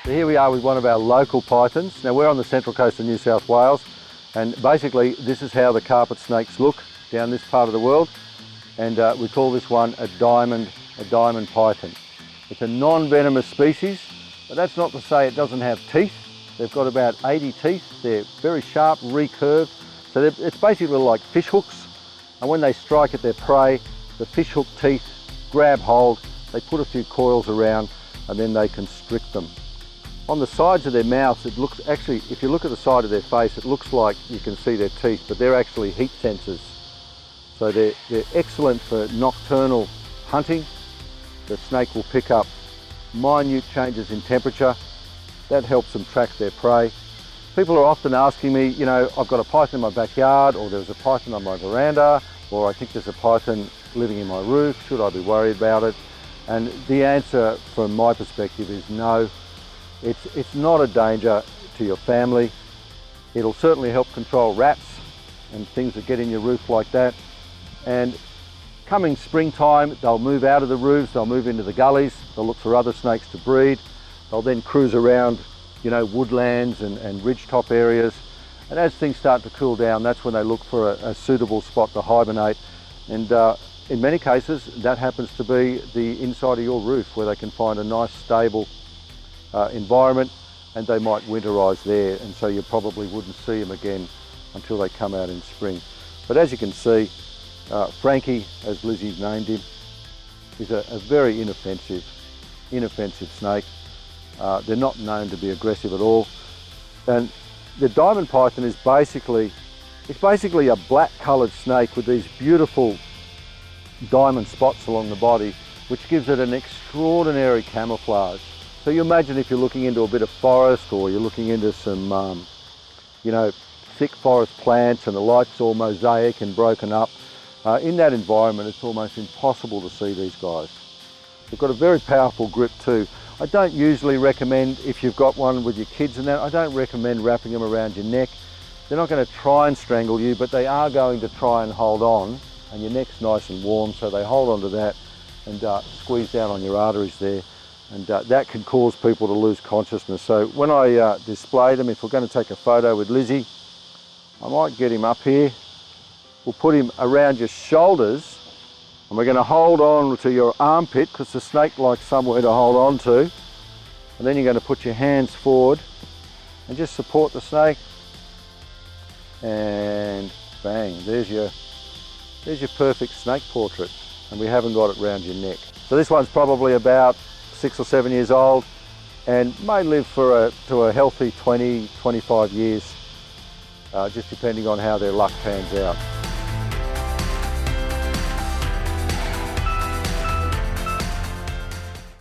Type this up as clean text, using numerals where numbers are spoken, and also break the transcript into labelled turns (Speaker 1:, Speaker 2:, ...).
Speaker 1: So here we are with one of our local pythons. Now we're on the central coast of New South Wales, and basically this is how the carpet snakes look down this part of the world, and we call this one a diamond python. It's a non-venomous species, but that's not to say it doesn't have teeth. They've got about 80 teeth. They're very sharp, recurved, so it's basically like fish hooks, and when they strike at their prey, the fish hook teeth grab hold, they put a few coils around, and then they constrict them. On the sides of their mouths, it looks actually, if you look at the side of their face, it looks like you can see their teeth, but they're actually heat sensors. So they're excellent for nocturnal hunting. The snake will pick up minute changes in temperature. That helps them track their prey. People are often asking me, you know, I've got a python in my backyard, or there's a python on my veranda, or I think there's a python living in my roof, should I be worried about it? And the answer from my perspective is no. It's not a danger to your family. It'll certainly help control rats and things that get in your roof like that. And coming springtime, they'll move out of the roofs, they'll move into the gullies, they'll look for other snakes to breed. They'll then cruise around, you know, woodlands and ridgetop areas. And as things start to cool down, that's when they look for a suitable spot to hibernate. And in many cases, that happens to be the inside of your roof, where they can find a nice, stable environment, and they might winterize there, and so you probably wouldn't see them again until they come out in spring. But as you can see, Frankie, as Lizzie's named him, is a very inoffensive snake. They're not known to be aggressive at all. And the diamond python is basically a black coloured snake with these beautiful diamond spots along the body, which gives it an extraordinary camouflage. So you imagine if you're looking into a bit of forest, or you're looking into some, you know, thick forest plants, and the light's all mosaic and broken up. In that environment, it's almost impossible to see these guys. They've got a very powerful grip too. I don't usually recommend, if you've got one with your kids and that, I don't recommend wrapping them around your neck. They're not going to try and strangle you, but they are going to try and hold on, and your neck's nice and warm, so they hold on to that and squeeze down on your arteries there. And that can cause people to lose consciousness. So when I display them, if we're going to take a photo with Lizzie, I might get him up here. We'll put him around your shoulders, and we're going to hold on to your armpit, because the snake likes somewhere to hold on to. And then you're going to put your hands forward and just support the snake. And bang, there's your perfect snake portrait. And we haven't got it around your neck. So this one's probably about 6 or 7 years old, and may live to a healthy 20, 25 years, just depending on how their luck pans out.